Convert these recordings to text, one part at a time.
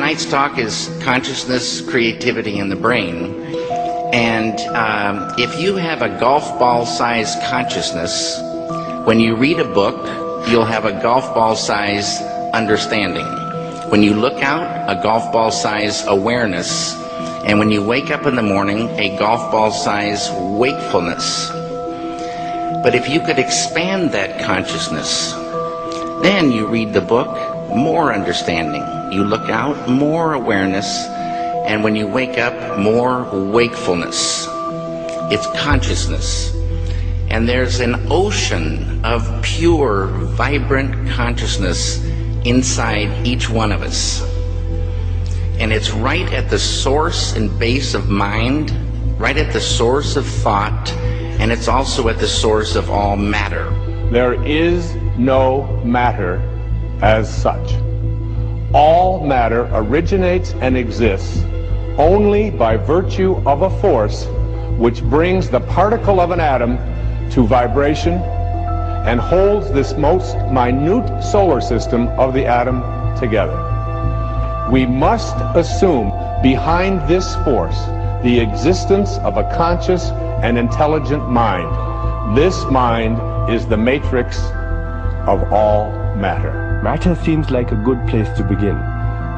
tonight's talk is consciousness, creativity, and the brain. And if you have a golf ball-sized consciousness, when you read a book, you'll have a golf ball-sized understanding. When you look out, a golf ball-sized awareness. And when you wake up in the morning, a golf ball-sized wakefulness. But if you could expand that consciousness, then you read the book, more understanding. You look out, more awareness. And when you wake up, more wakefulness. It's consciousness. And there's an ocean of pure, vibrant consciousness inside each one of us. And it's right at the source and base of mind, right at the source of thought, and it's also at the source of all matter. There is no matter as such. All matter originates and exists only by virtue of a force which brings the particle of an atom to vibration and holds this most minute solar system of the atom together. We must assume behind this force the existence of a conscious and intelligent mind. This mind is the matrix of all matter. Matter seems like a good place to begin.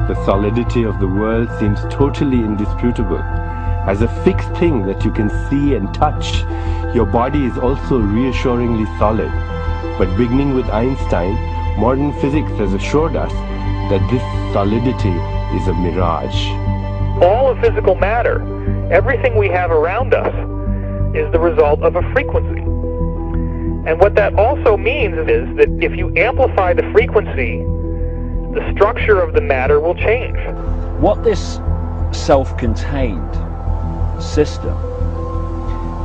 The solidity of the world seems totally indisputable. As a fixed thing that you can see and touch, your body is also reassuringly solid. But beginning with Einstein, modern physics has assured us that this solidity is a mirage. All of physical matter, everything we have around us, is the result of a frequency. And what that also means is that if you amplify the frequency, the structure of the matter will change. What this self-contained system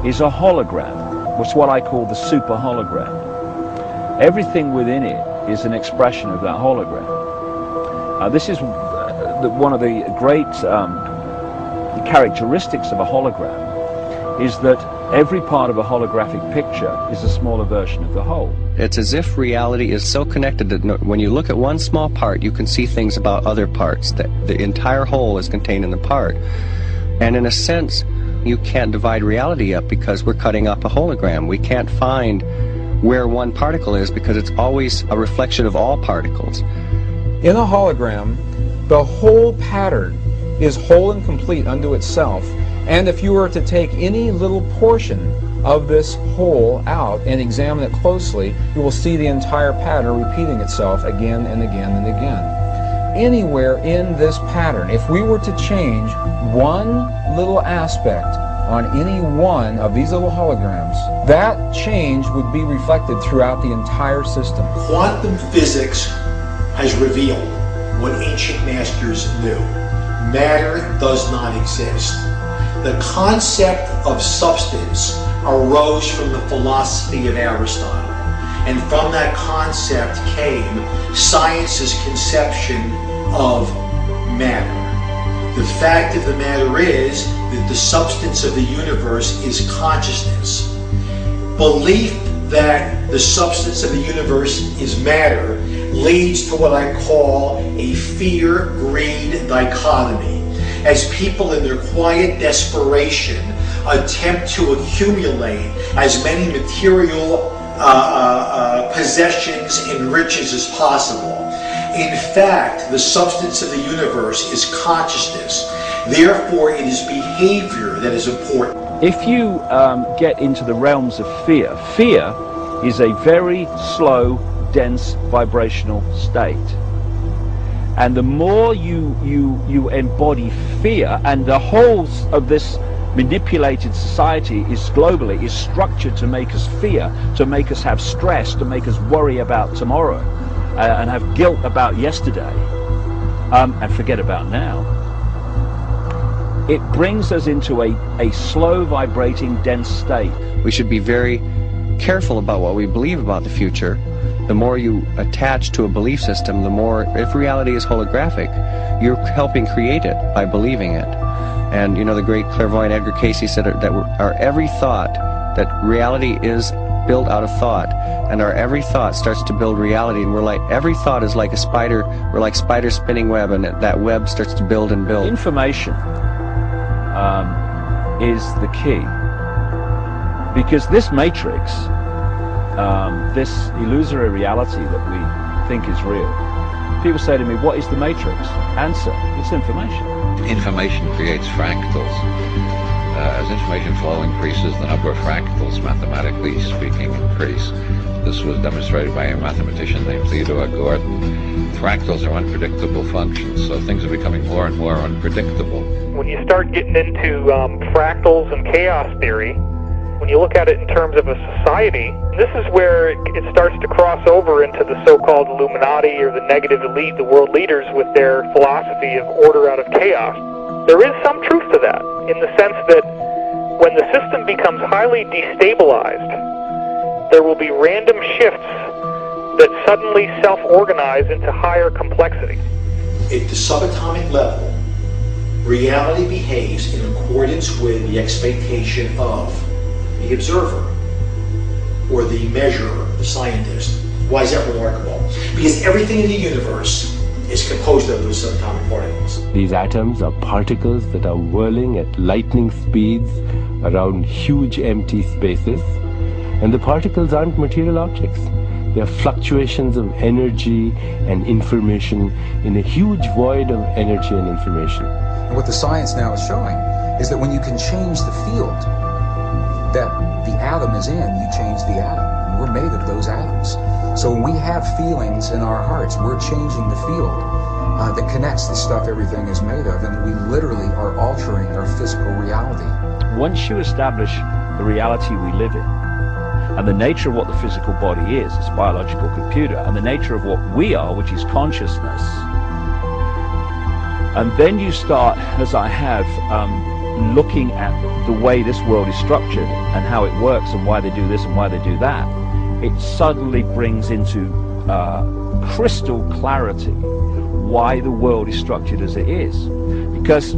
is a hologram. It's what I call the super hologram. Everything within it is an expression of that hologram. This is one of the great characteristics of a hologram, is that every part of a holographic picture is a smaller version of the whole. It's as if reality is so connected that when you look at one small part, you can see things about other parts. That the entire whole is contained in the part. And in a sense, you can't divide reality up because we're cutting up a hologram. We can't find where one particle is because it's always a reflection of all particles. In a hologram, the whole pattern is whole and complete unto itself, and if you were to take any little portion of this whole out and examine it closely, you will see the entire pattern repeating itself again and again and again. Anywhere in this pattern, if we were to change one little aspect on any one of these little holograms, that change would be reflected throughout the entire system. Quantum physics has revealed what ancient masters knew. Matter does not exist. The concept of substance arose from the philosophy of Aristotle, and from that concept came science's conception of matter. The fact of the matter is that the substance of the universe is consciousness. Belief that the substance of the universe is matter leads to what I call a fear-greed dichotomy, as people in their quiet desperation attempt to accumulate as many material possessions and riches as possible. In fact, the substance of the universe is consciousness. Therefore, it is behavior that is important. If you get into the realms of fear, fear is a very slow, dense vibrational state. And the more you embody fear, and the whole of this manipulated society is globally is structured to make us fear, to make us have stress, to make us worry about tomorrow, and have guilt about yesterday, and forget about now. It brings us into a slow vibrating dense state. We should be very careful about what we believe about the future. The more you attach to a belief system, the more, if reality is holographic, you're helping create it by believing it. And you know, the great clairvoyant Edgar Cayce said that our every thought, that reality is built out of thought, and our every thought starts to build reality, and we're like, every thought is like a spider, we're like spider spinning web, and that web starts to build and build. Information is the key, because this matrix, this illusory reality that we think is real, people say to me, what is the matrix? Answer, it's information. Information creates fractals. As information flow increases, the number of fractals, mathematically speaking, increase. This was demonstrated by a mathematician named Theodore Gordon. Fractals are unpredictable functions, so things are becoming more and more unpredictable. When you start getting into fractals and chaos theory, when you look at it in terms of a society, this is where it starts to cross over into the so-called Illuminati or the negative elite, the world leaders with their philosophy of order out of chaos. There is some truth to that, in the sense that when the system becomes highly destabilized, there will be random shifts that suddenly self-organize into higher complexity. At the subatomic level, reality behaves in accordance with the expectation of the observer, or the measurer, the scientist. Why is that remarkable? Because everything in the universe is composed of those subatomic particles. These atoms are particles that are whirling at lightning speeds around huge empty spaces, and the particles aren't material objects. They are fluctuations of energy and information in a huge void of energy and information. And what the science now is showing is that when you can change the field that the atom is in, you change the atom. And we're made of those atoms. So when we have feelings in our hearts, we're changing the field that connects the stuff everything is made of, and we literally are altering our physical reality. Once you establish the reality we live in, and the nature of what the physical body is, it's a biological computer, and the nature of what we are, which is consciousness, and then you start, as I have, looking at the way this world is structured and how it works and why they do this and why they do that, it suddenly brings into crystal clarity why the world is structured as it is. Because,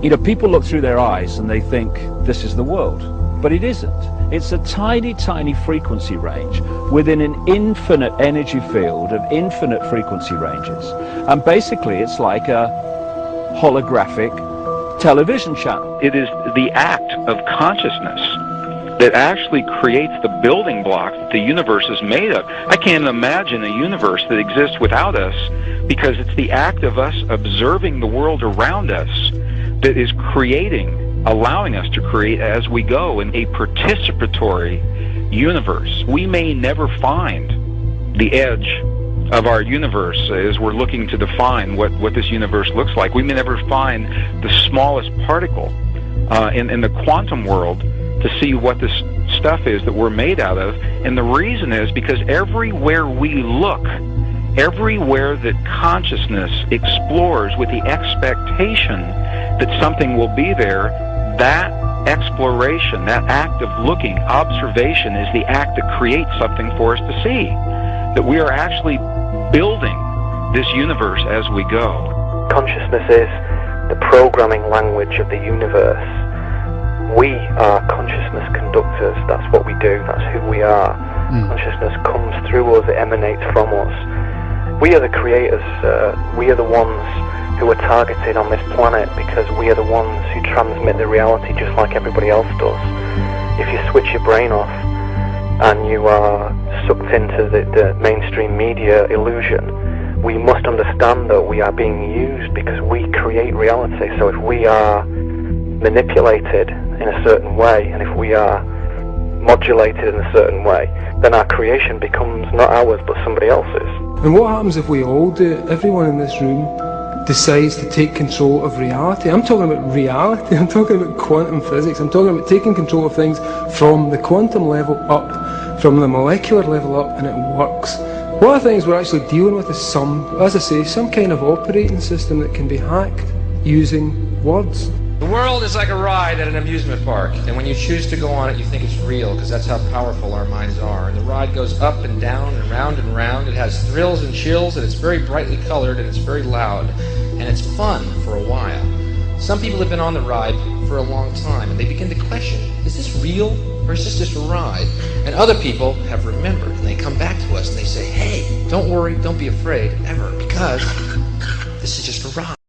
you know, people look through their eyes and they think this is the world, but it isn't. It's a tiny, tiny frequency range within an infinite energy field of infinite frequency ranges. And basically it's like a holographic television channel. It is the act of consciousness that actually creates the building blocks that the universe is made of. I can't imagine a universe that exists without us, because it's the act of us observing the world around us that is creating, allowing us to create as we go in a participatory universe. We may never find the edge of our universe as we're looking to define what this universe looks like. We may never find the smallest particle in the quantum world to see what this stuff is that we're made out of. And the reason is because everywhere we look, everywhere that consciousness explores with the expectation that something will be there, that exploration, that act of looking, observation, is the act that creates something for us to see. That we are actually building this universe as we go. Consciousness is the programming language of the universe. We are consciousness conductors. That's what we do. That's who we are. Consciousness comes through us. It emanates from us. We are the creators. We are the ones who are targeted on this planet because we are the ones who transmit the reality just like everybody else does. If you switch your brain off and you are sucked into the mainstream media illusion, we must understand that we are being used because we create reality. So if we are manipulated in a certain way, and if we are modulated in a certain way, then our creation becomes not ours but somebody else's. And what happens if we all do it? Everyone in this room decides to take control of reality. I'm talking about reality. I'm talking about quantum physics. I'm talking about taking control of things from the quantum level up, from the molecular level up, and it works. One of the things we're actually dealing with is as I say, some kind of operating system that can be hacked using words. The world is like a ride at an amusement park, and when you choose to go on it, you think it's real, because that's how powerful our minds are. And the ride goes up and down and round and round. It has thrills and chills, and it's very brightly colored, and it's very loud, and it's fun for a while. Some people have been on the ride for a long time, and they begin to question, is this real or is this just a ride? And other people have remembered, and they come back to us and they say, hey, don't worry, don't be afraid, ever, because this is just a ride.